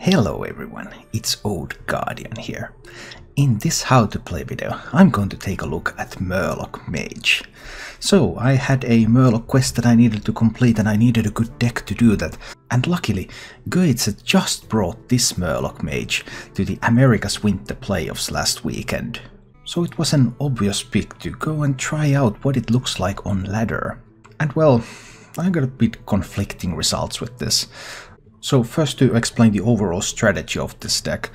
Hello everyone, it's Old Guardian here. In this how to play video, I'm going to take a look at Murloc Mage. So I had a Murloc quest that I needed to complete and I needed a good deck to do that. And luckily, Guiyze just brought this Murloc Mage to the America's Winter Playoffs last weekend. So it was an obvious pick to go and try out what it looks like on ladder. And well, I got a bit conflicting results with this. So first to explain the overall strategy of this deck.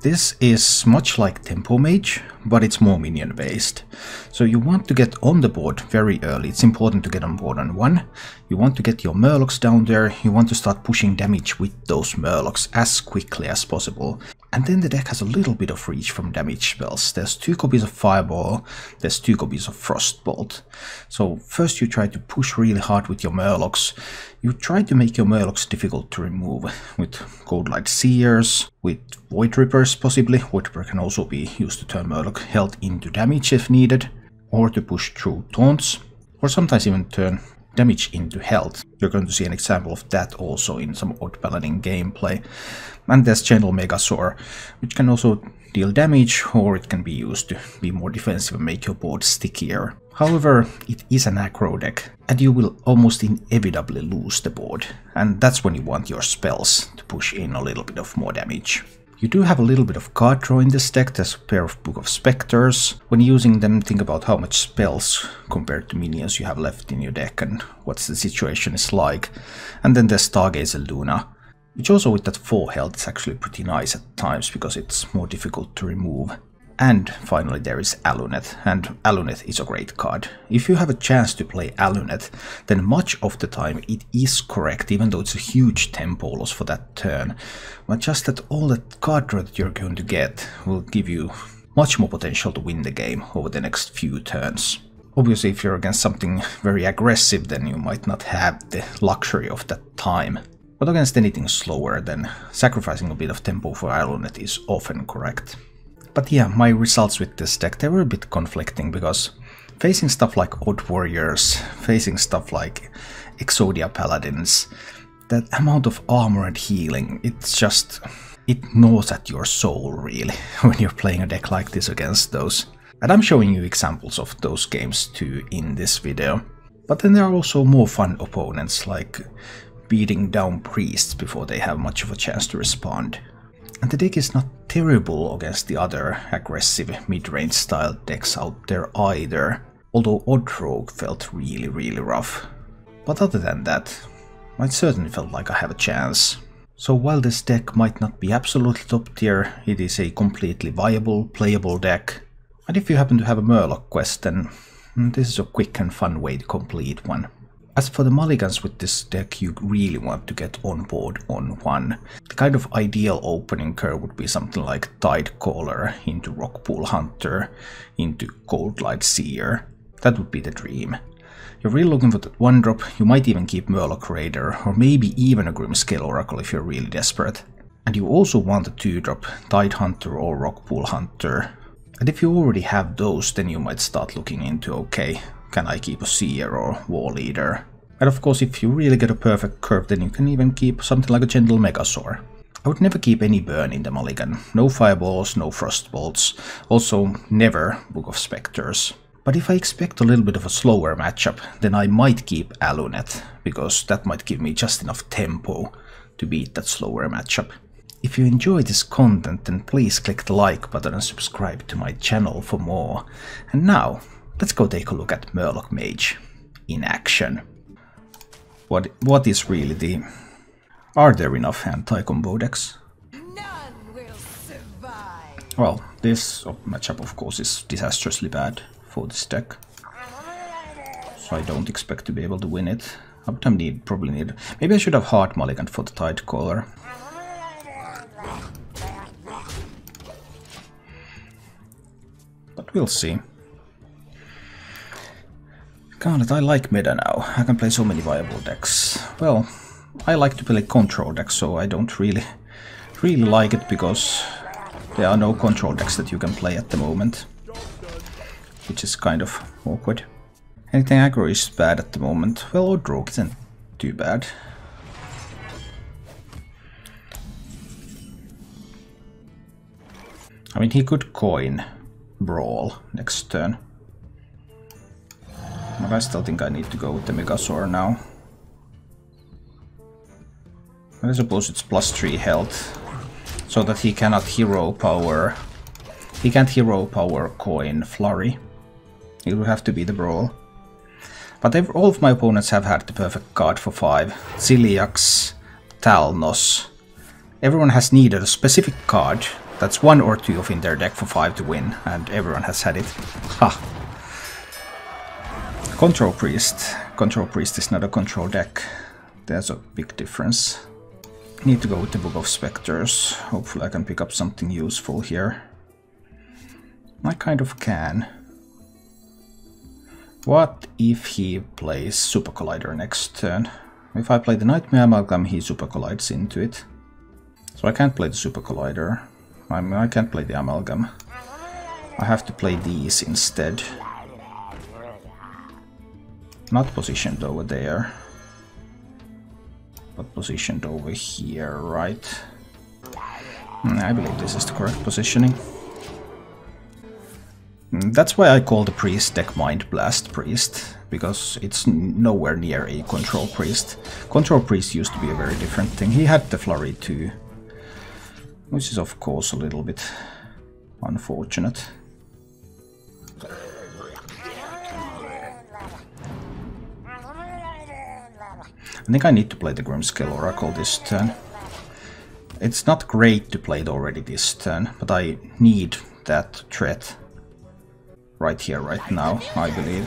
This is much like Tempo Mage, but it's more minion based. So you want to get on the board very early. It's important to get on board on 1. You want to get your Murlocs down there. You want to start pushing damage with those Murlocs as quickly as possible. And then the deck has a little bit of reach from damage spells. There's 2 copies of Fireball, there's 2 copies of Frostbolt. So first you try to push really hard with your Murlocs. You try to make your Murlocs difficult to remove with Coldlight Seers, with Void Rippers possibly. Void Ripper can also be used to turn Murloc health into damage if needed, or to push through taunts, or sometimes even turn damage into health. You're going to see an example of that also in some OTK Paladin gameplay. And there's General Megasaur, which can also deal damage, or it can be used to be more defensive and make your board stickier. However, it is an aggro deck, and you will almost inevitably lose the board, and that's when you want your spells to push in a little bit of more damage. You do have a little bit of card draw in this deck. There's a pair of Book of Spectres. When using them, think about how much spells compared to minions you have left in your deck and what the situation is like. And then there's Stargazer Luna, which also with that 4 health is actually pretty nice at times because it's more difficult to remove. And finally there is Alunet, and Alunet is a great card. If you have a chance to play Alunet, then much of the time it is correct, even though it's a huge tempo loss for that turn. But just that all that card draw that you're going to get will give you much more potential to win the game over the next few turns. Obviously if you're against something very aggressive, then you might not have the luxury of that time. But against anything slower, then sacrificing a bit of tempo for Alunet is often correct. But yeah, my results with this deck, they were a bit conflicting because facing stuff like Odd Warriors, facing stuff like Exodia Paladins, that amount of armor and healing, it's just, it gnaws at your soul really when you're playing a deck like this against those. And I'm showing you examples of those games too in this video. But then there are also more fun opponents like beating down priests before they have much of a chance to respond. And the deck is not terrible against the other aggressive mid-range style decks out there either, although Odd Rogue felt really rough. But other than that, I certainly felt like I have a chance. So while this deck might not be absolutely top tier, it is a completely viable, playable deck. And if you happen to have a Murloc quest, then this is a quick and fun way to complete one. As for the mulligans with this deck, you really want to get on board on 1. The kind of ideal opening curve would be something like Tidecaller into Rockpool Hunter into Coldlight Seer. That would be the dream. You're really looking for that 1-drop, you might even keep Murloc Raider, or maybe even a Grimscale Oracle if you're really desperate. And you also want a 2-drop Tidehunter or Rockpool Hunter. And if you already have those, then you might start looking into, okay, can I keep a Seer or War Eater? And of course, if you really get a perfect curve, then you can even keep something like a Gentle Megasaur. I would never keep any burn in the mulligan. No Fireballs, no Frostbolts. Also, never Book of Spectres. But if I expect a little bit of a slower matchup, then I might keep Alunet, because that might give me just enough tempo to beat that slower matchup. If you enjoy this content, then please click the like button and subscribe to my channel for more. And now, let's go take a look at Murloc Mage in action. What is really the... Are there enough anti-combo decks? None will survive. Well, this matchup of course is disastrously bad for this deck. So I don't expect to be able to win it. But I probably need... Maybe I should have hard mulligan for the Tidecaller. But we'll see. God, I like meta now. I can play so many viable decks. Well, I like to play control decks, so I don't really like it because there are no control decks that you can play at the moment, which is kind of awkward. Anything aggro is bad at the moment. Well, Odd Rogue isn't too bad. I mean, he could coin Brawl next turn. But I still think I need to go with the Megasaur now. I suppose it's +3 health, so that he cannot hero power. He can't hero power coin Flurry. It would have to be the Brawl. But all of my opponents have had the perfect card for 5. Ciliax, Talnos. Everyone has needed a specific card that's 1 or 2 of in their deck for 5 to win, and everyone has had it. Ha! Control Priest. Control Priest is not a control deck. There's a big difference. Need to go with the Book of Spectres. Hopefully I can pick up something useful here. I kind of can. What if he plays Super Collider next turn? If I play the Nightmare Amalgam, he Super Collides into it. So I can't play the Super Collider. I mean, I can't play the Amalgam. I have to play these instead. Not positioned over there, but positioned over here, right? I believe this is the correct positioning. That's why I call the priest deck Mind Blast Priest, because it's nowhere near a Control Priest. Control Priest used to be a very different thing. He had the Flurry too, which is of course a little bit unfortunate. I think I need to play the Grimscale Oracle this turn. It's not great to play it already this turn, but I need that threat right here, right now, I believe.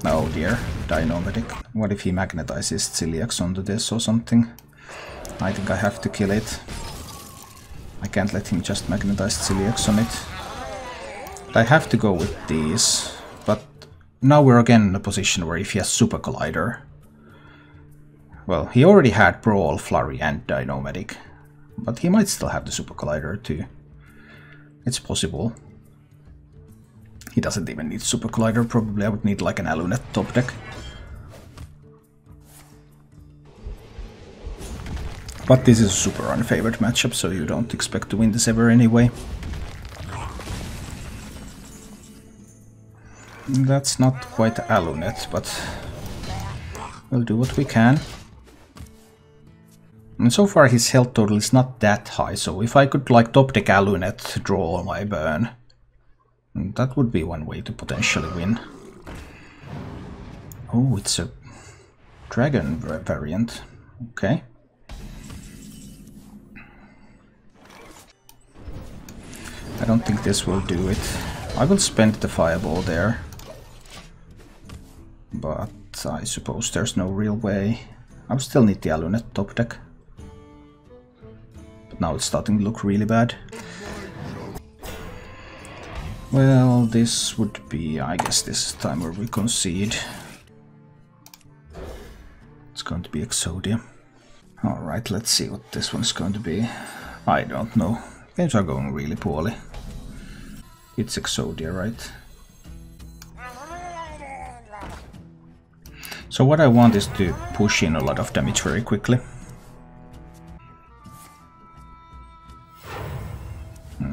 Oh dear, Dino-Medic. What if he magnetizes Ciliax onto this or something? I think I have to kill it. I can't let him just magnetize Ciliax on it. But I have to go with these, but now we're again in a position where if he has Super Collider... Well, he already had Brawl, Flurry and Dino-Medic, but he might still have the Super Collider too. It's possible. He doesn't even need Super Collider, probably I would need like an Alunet top deck. But this is a super unfavored matchup, so you don't expect to win this ever anyway. That's not quite Alunet, but we'll do what we can. And so far his health total is not that high, so if I could like top deck Alunet, draw my burn, that would be one way to potentially win. Oh, it's a dragon variant. Okay. I don't think this will do it. I will spend the fireball there, but I suppose there's no real way. I will still need the Alunet top deck. But now it's starting to look really bad. Well, this would be, I guess this is the time where we concede. It's going to be Exodia. Alright, let's see what this one's going to be. I don't know. Games are going really poorly. It's Exodia, right? So what I want is to push in a lot of damage very quickly.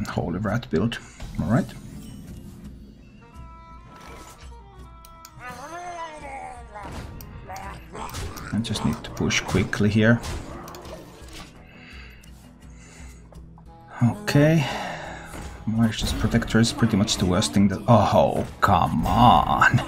Holy Rat build. Alright. I just need to push quickly here. Okay. Malicious Protector is pretty much the worst thing that... Oh, come on!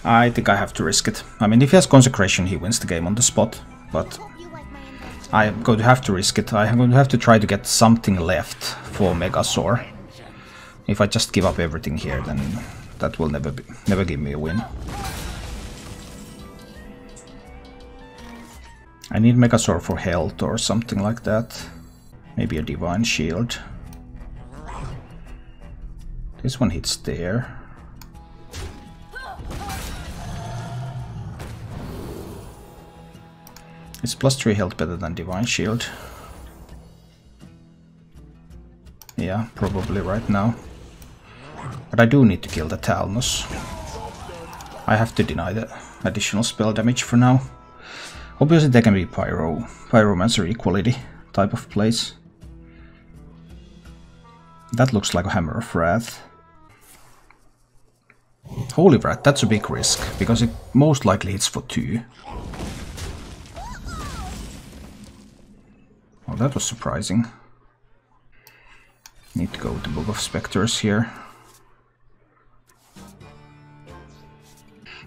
I think I have to risk it. I mean, if he has Consecration, he wins the game on the spot, but I'm going to have to risk it. I'm going to have to try to get something left for Megasaur. If I just give up everything here, then that will never give me a win. I need Megasaur for health or something like that. Maybe a Divine Shield. This one hits there. It's +3 health better than Divine Shield. Yeah, probably right now. But I do need to kill the Talnos. I have to deny the additional spell damage for now. Obviously there can be Pyromancer Equality type of plays. That looks like a Hammer of Wrath. Holy Wrath, that's a big risk, because it most likely hits for 2. Oh, that was surprising. Need to go with the Book of Spectres here.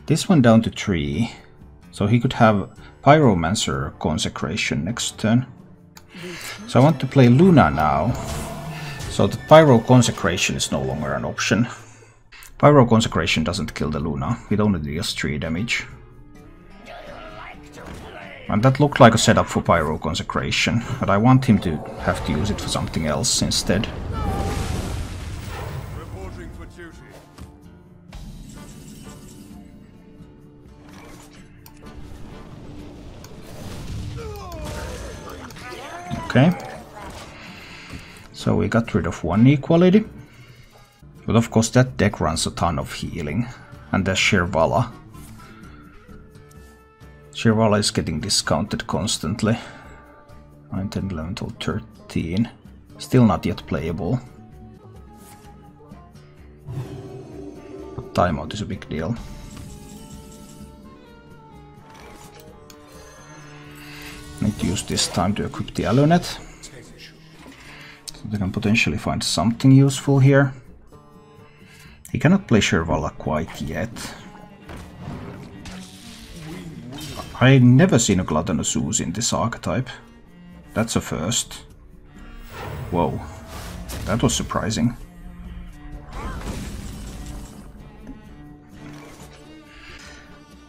This one down to 3, so he could have Pyromancer Consecration next turn. So I want to play Luna now, so that Pyro Consecration is no longer an option. Pyro Consecration doesn't kill the Luna, it only deals 3 damage. And that looked like a setup for Pyro Consecration, but I want him to have to use it for something else instead. Okay, so we got rid of 1 equality, but of course that deck runs a ton of healing, and there's Shirvala. Shirvala is getting discounted constantly. 9, 10, 11, 12, 13, still not yet playable. But timeout is a big deal. Need to use this time to equip the Alunet, so they can potentially find something useful here. He cannot play Shirvala quite yet. I've never seen a Gluttonous Ooze in this archetype. That's a first. Whoa, that was surprising.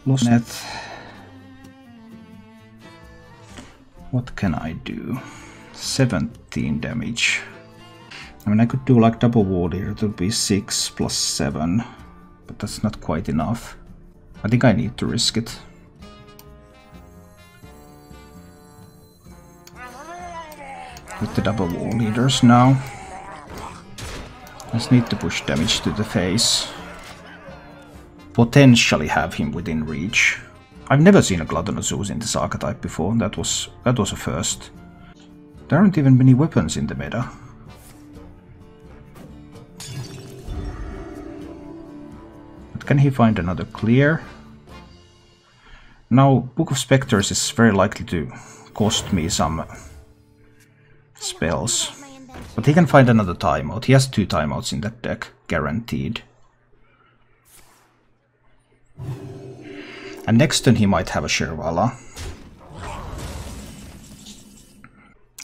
Lost net. What can I do? 17 damage. I mean, I could do like double wall here, it would be 6 plus 7, but that's not quite enough. I think I need to risk it. With the double wall leaders now. Just need to push damage to the face. Potentially have him within reach. I've never seen a Gluttonous Ooze in this archetype before, that was a first. There aren't even many weapons in the meta. But can he find another clear? Now, Book of Spectres is very likely to cost me some spells. But he can find another timeout. He has 2 timeouts in that deck, guaranteed. And next turn he might have a Shirvala.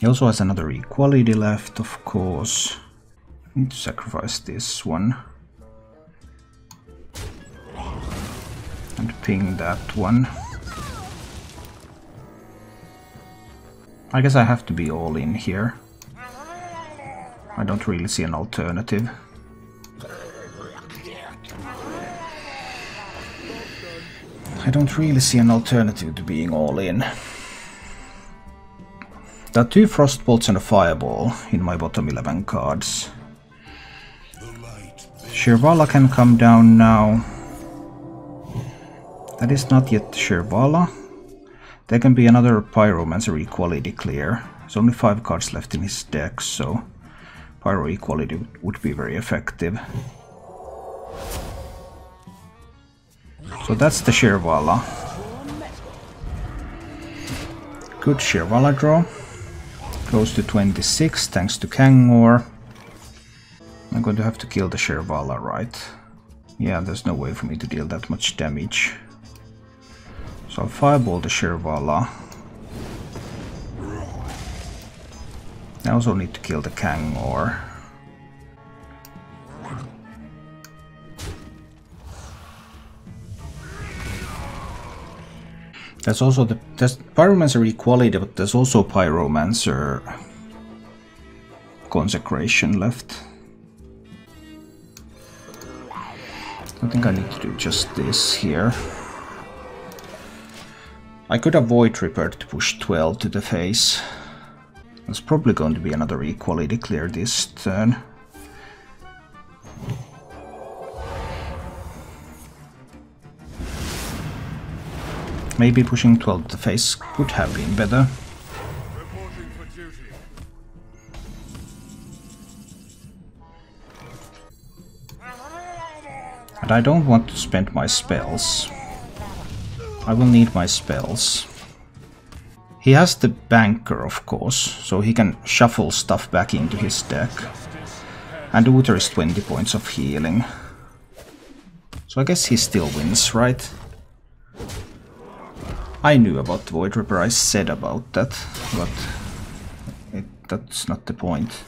He also has another equality left, of course. Need to sacrifice this one. And ping that one. I guess I have to be all in here. I don't really see an alternative. I don't really see an alternative to being all in. There are 2 Frostbolts and a Fireball in my bottom 11 cards. Shirvala can come down now. That is not yet Shirvala. There can be another Pyromancer Equality clear. There's only 5 cards left in his deck, so Pyro Equality would be very effective. So that's the Shirvala. Good Shirvala draw. Goes to 26 thanks to Kangor. I'm going to have to kill the Shirvala, right? Yeah, there's no way for me to deal that much damage. So I'll fireball the Shirvala. I also need to kill the Kangor. There's also there's Pyromancer Equality, but there's also Pyromancer Consecration left. I think I need to do just this here. I could avoid Repair to push 12 to the face. There's probably going to be another equality clear this turn. Maybe pushing 12 to the face could have been better. But I don't want to spend my spells. I will need my spells. He has the banker, of course, so he can shuffle stuff back into his deck. And Uther is 20 points of healing. So I guess he still wins, right? I knew about the Void Ripper, I said about that, but that's not the point.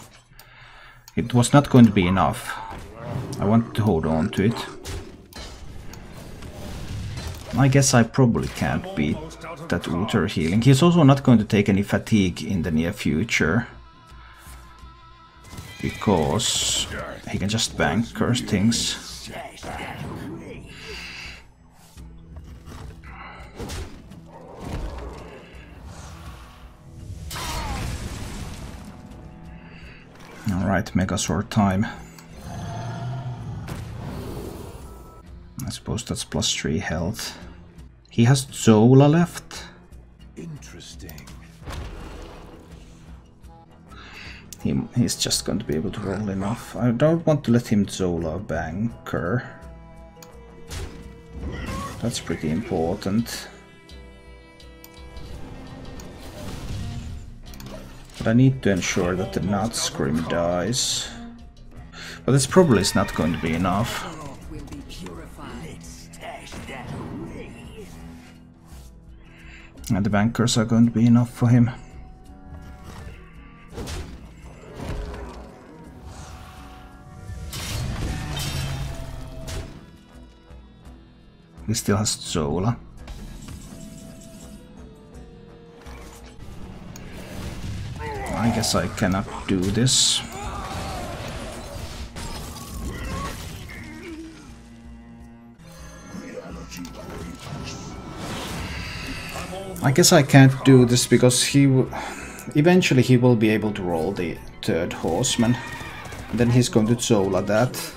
It was not going to be enough. I wanted to hold on to it. I guess I probably can't beat that Uther healing. He's also not going to take any fatigue in the near future. Because he can just banker things. Alright, Megazord time. I suppose that's +3 health. He has Zola left. Interesting. He's just going to be able to roll enough. I don't want to let him Zola banker. That's pretty important. But I need to ensure that the Nut Scream dies. But this probably is not going to be enough. And the bankers are going to be enough for him. He still has Zola. I guess I cannot do this. I guess I can't do this because eventually he will be able to roll the third horseman. And then he's going to Zola that.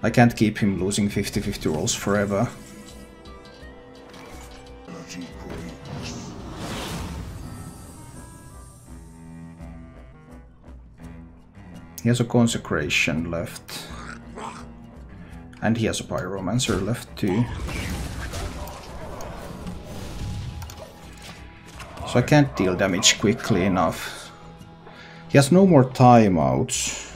I can't keep him losing 50-50 rolls forever. He has a Consecration left. And he has a Pyromancer left too. So I can't deal damage quickly enough. He has no more timeouts.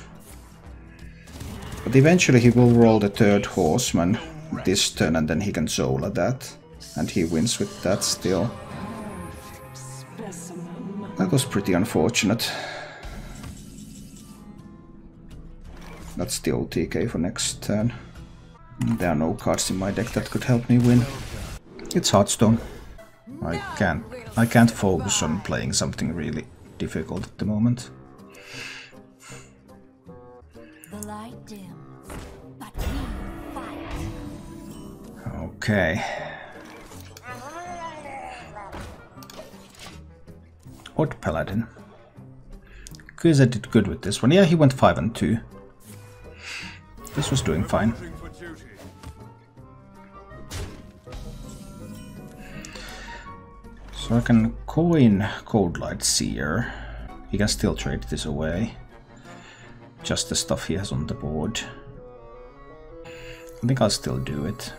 But eventually he will roll the third horseman this turn and then he can Zola that. And he wins with that still. That was pretty unfortunate. That's the OTK for next turn. There are no cards in my deck that could help me win. It's Hearthstone. I can't focus on playing something really difficult at the moment. The light dims, but we fight. Okay. OTK Paladin. Guiyze did good with this one. Yeah, he went 5 and 2. This was doing fine. So I can coin Cold Light Seer. He can still trade this away. Just the stuff he has on the board. I think I'll still do it.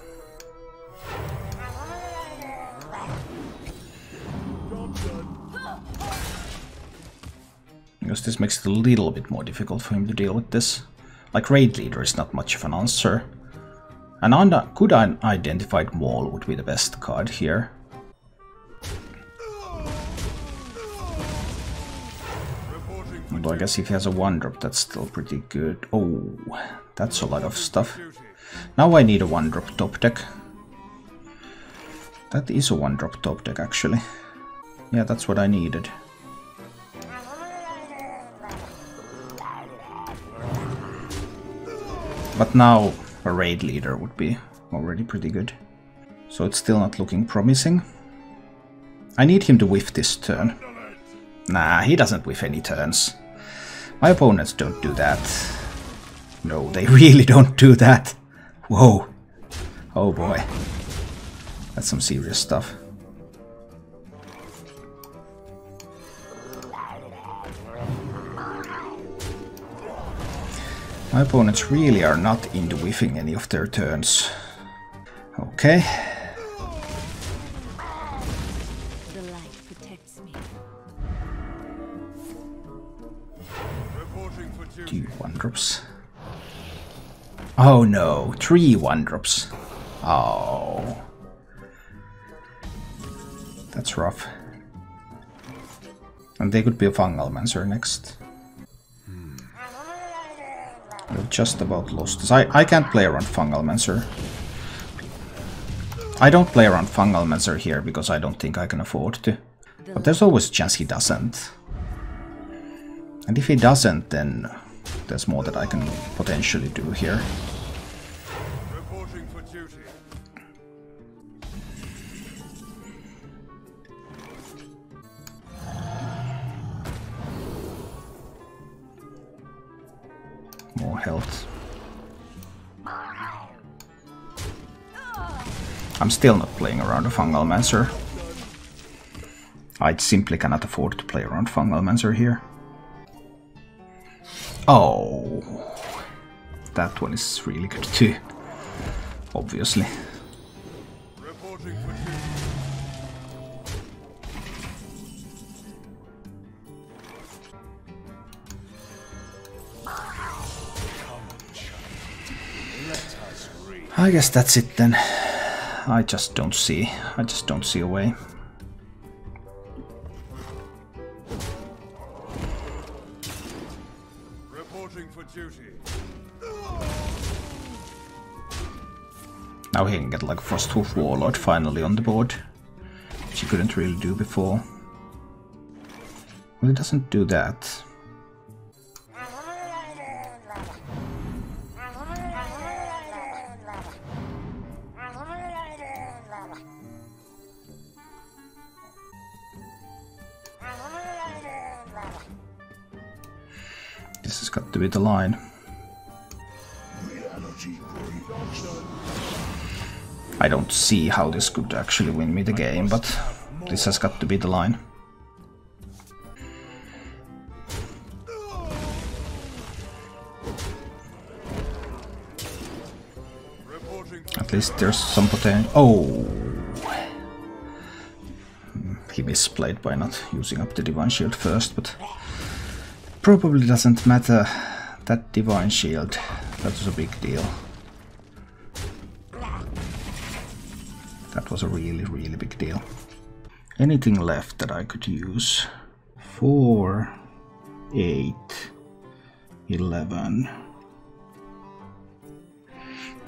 Because this makes it a little bit more difficult for him to deal with this. Like Raid Leader is not much of an answer. And good unidentified Maul would be the best card here. Although I guess if he has a 1-drop that's still pretty good. Oh, that's a lot of stuff. Now I need a 1-drop top deck. That is a 1-drop top deck actually. Yeah, that's what I needed. But now a Raid Leader would be already pretty good. So it's still not looking promising. I need him to whiff this turn. Nah, he doesn't whiff any turns. My opponents don't do that. No, they really don't do that. Whoa. Oh boy. That's some serious stuff. My opponents really are not into whiffing any of their turns. Okay. The light protects me. 2 1-drops. Oh no, 3 1-drops. Oh. That's rough. And they could be a Fungal Mancer next. We've just about lost this. I can't play around Fungal Mancer. I don't play around Fungal Mancer here because I don't think I can afford to. But there's always a chance he doesn't. And if he doesn't, then there's more that I can potentially do here. Reporting for duty. More health. I'm still not playing around a Fungal Mancer. I simply cannot afford to play around Fungal Mancer here. Oh, that one is really good too, obviously. Reporting for duty. I guess that's it then. I just don't see a way. Reporting for duty. Now he can get like Frosthoof Warlord finally on the board, which he couldn't really do before. Well, he doesn't do that. This has got to be the line. I don't see how this could actually win me the game, but this has got to be the line. At least there's some potential. Oh! He misplayed by not using up the Divine Shield first, but probably doesn't matter. That Divine Shield, that was a big deal. That was a really, really big deal. Anything left that I could use? 4, 8, 11.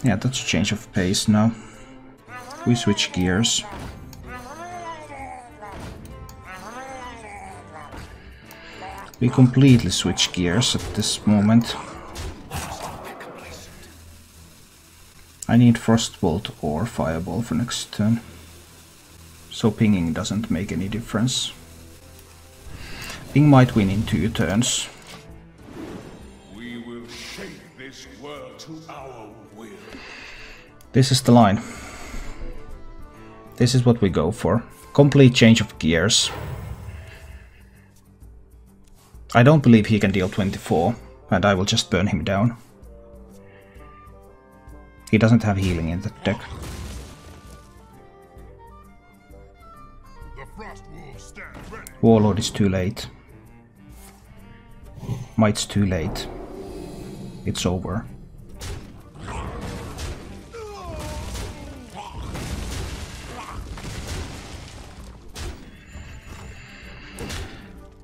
Yeah, that's a change of pace now. We switch gears. We completely switch gears at this moment. I need Frostbolt or Fireball for next turn. So pinging doesn't make any difference. Ping might win in 2 turns. We will shape this world to our will. This is the line. This is what we go for. Complete change of gears. I don't believe he can deal 24, and I will just burn him down. He doesn't have healing in the deck. The Frost Wolves stand ready. Warlord is too late. Might's too late. It's over.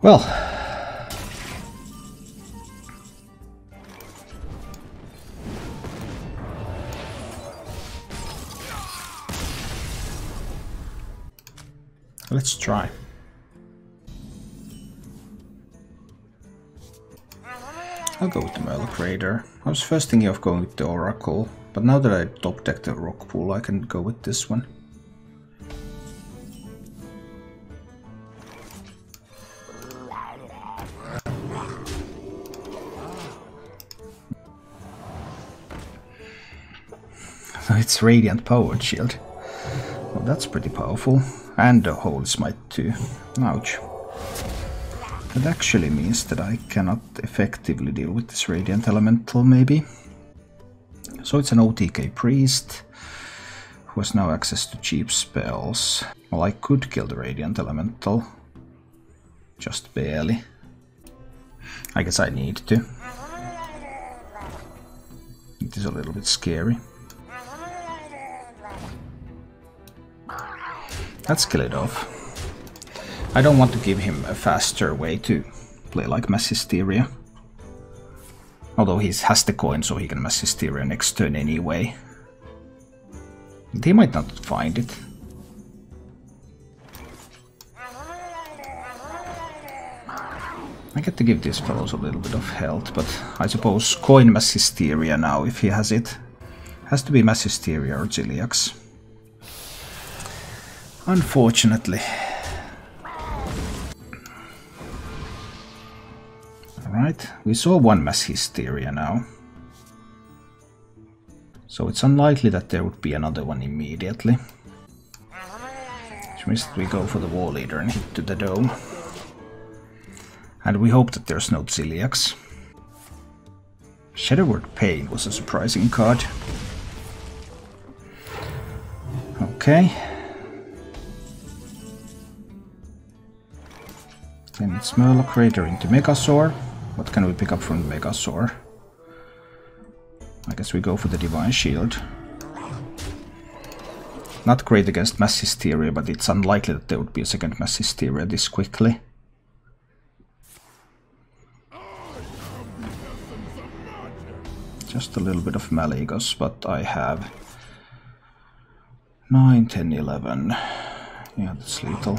Well, let's try. I'll go with the Murloc Raider. I was first thinking of going with the Oracle, but now that I top deck the Rock Pool, I can go with this one. It's Radiant Powered Shield. Well, that's pretty powerful. And the Holy Smite too. Ouch. That actually means that I cannot effectively deal with this Radiant Elemental, maybe. So it's an OTK Priest, who has now access to cheap spells. Well, I could kill the Radiant Elemental. Just barely. I guess I need to. It is a little bit scary. Let's kill it off. I don't want to give him a faster way to play like Mass Hysteria. Although he has the coin, so he can Mass Hysteria next turn anyway. But he might not find it. I get to give these fellows a little bit of health, but I suppose coin Mass Hysteria now, if he has it. Has to be Mass Hysteria or Ziliax. Unfortunately. Alright, we saw one Mass Hysteria now. So it's unlikely that there would be another one immediately. Which means that we go for the War Leader and hit to the dome. And we hope that there's no Ziliax. Shadowward Pain was a surprising card. Okay. Then it's Murloc Raider into Megasaur. What can we pick up from Megasaur? I guess we go for the Divine Shield. Not great against Mass Hysteria, but it's unlikely that there would be a second Mass Hysteria this quickly. Just a little bit of Malygos, but I have 9, 10, 11. Yeah, that's lethal.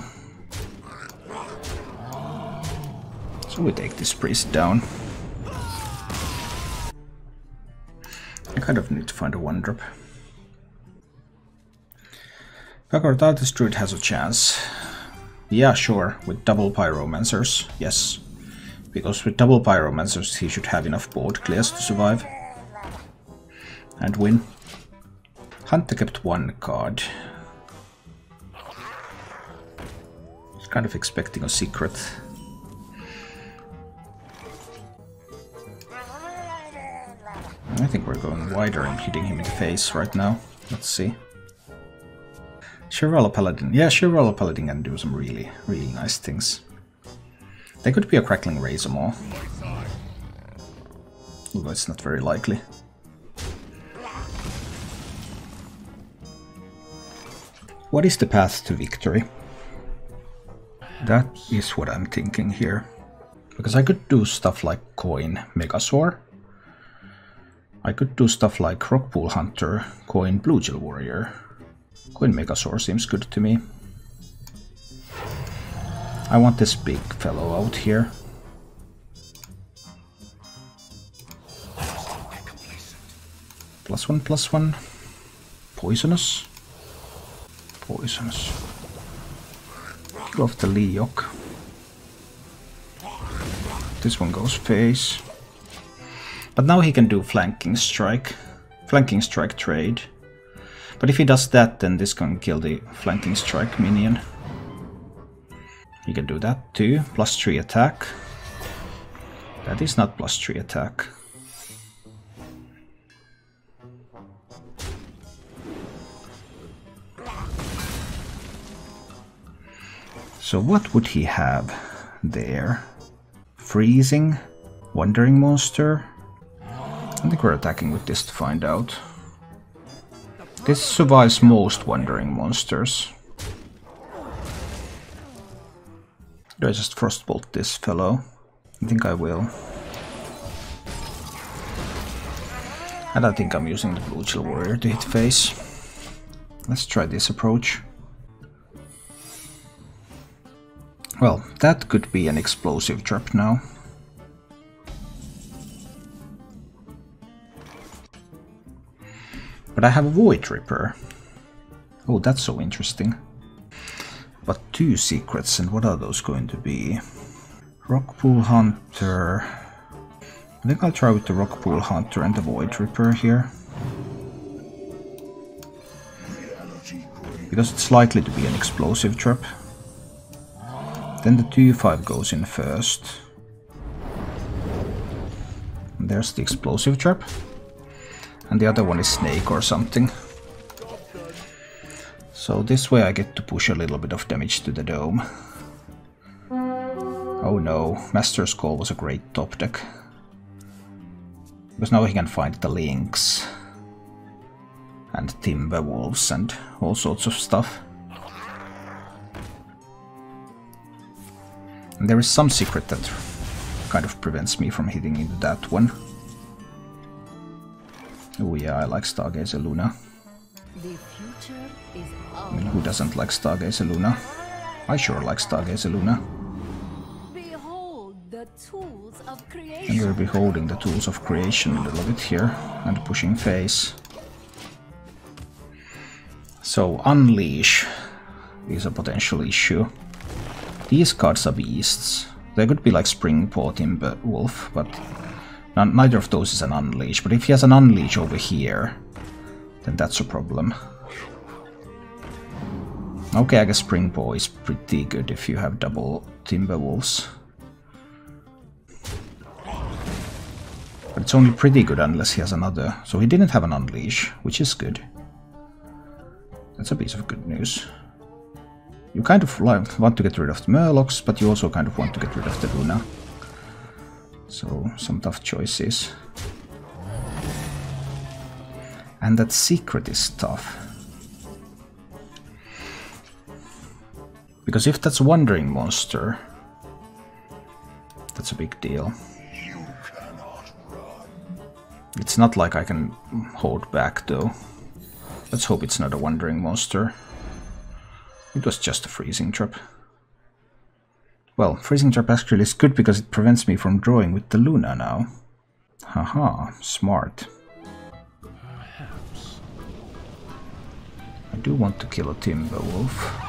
So we take this priest down. I kind of need to find a 1-drop. Backward Artist Druid has a chance. Yeah, sure, with double Pyromancers, yes. Because with double Pyromancers he should have enough board clears to survive. And win. Hunter kept 1 card. He's kind of expecting a secret. I think we're going wider and hitting him in the face right now. Let's see. Chevrolet Paladin. Yeah, Chevrolet Paladin can do some really nice things. There could be a Crackling Razor Maw. Although it's not very likely. What is the path to victory? That is what I'm thinking here. Because I could do stuff like coin Megasaur. I could do stuff like Rockpool Hunter, coin Bluegill Warrior. Coin Megasaur seems good to me. I want this big fellow out here. +1/+1. Poisonous. Poisonous. Kill off the Leok. This one goes face. But now he can do Flanking Strike trade. But if he does that, then this can kill the Flanking Strike minion. He can do that too. +3 attack. That is not +3 attack. So what would he have there? Freezing? Wandering Monster? I think we're attacking with this to find out. This survives most Wandering Monsters. Do I just Frostbolt this fellow? I think I will. And I think I'm using the Bluegill Warrior to hit face. Let's try this approach. Well, that could be an explosive trap now. But I have a Void Ripper. Oh, that's so interesting. But 2 secrets, and what are those going to be? Rockpool Hunter. I think I'll try with the Rockpool Hunter and the Void Ripper here. because it's likely to be an explosive trap. Then the 2/5 goes in first. And there's the explosive trap. And the other one is snake or something. So this way I get to push a little bit of damage to the dome. Oh no, Master's Call was a great top deck. Because now he can find the Lynx. And Timberwolves and all sorts of stuff. And there is some secret that kind of prevents me from hitting into that one. Oh yeah, I like Stargazer Luna. The future is I mean, who doesn't like Stargazer Luna? I sure like Stargazer Luna. behold the tools of And creation. we're beholding the tools of creation a little bit here, and pushing face. So, Unleash is a potential issue. These cards are beasts. They could be like Springpaw, Timberwolf, but neither of those is an Unleash. But if he has an Unleash over here, then that's a problem. Okay, I guess Springpaw is pretty good if you have double Timberwolves. But it's only pretty good unless he has another. So he didn't have an Unleash, which is good. That's a piece of good news. You kind of want to get rid of the Murlocs, but you also kind of want to get rid of the Luna. So, some tough choices. And that secret is tough. Because if that's Wandering Monster, that's a big deal. It's not like I can hold back though. Let's hope it's not a Wandering Monster. It was just a Freezing Trap. Well, Freezing Trap actually is good because it prevents me from drawing with the Luna now. Haha, smart. Perhaps. I do want to kill a Timberwolf.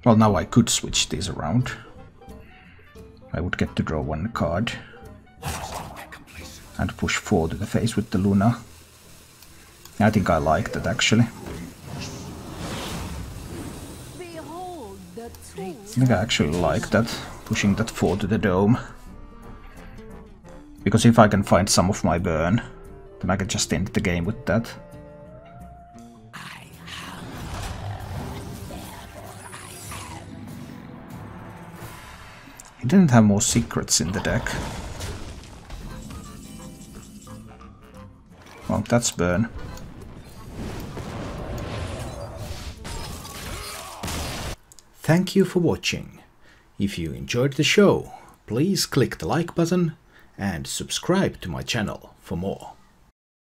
Well, now I could switch these around. I would get to draw one card. And push 4 to the face with the Luna. I think I like that actually. Behold the tools. I think I actually like that, pushing that 4 to the dome. Because if I can find some of my burn, then I can just end the game with that. He didn't have more secrets in the deck. Well, that's burn. Thank you for watching. If you enjoyed the show, please click the like button and subscribe to my channel for more.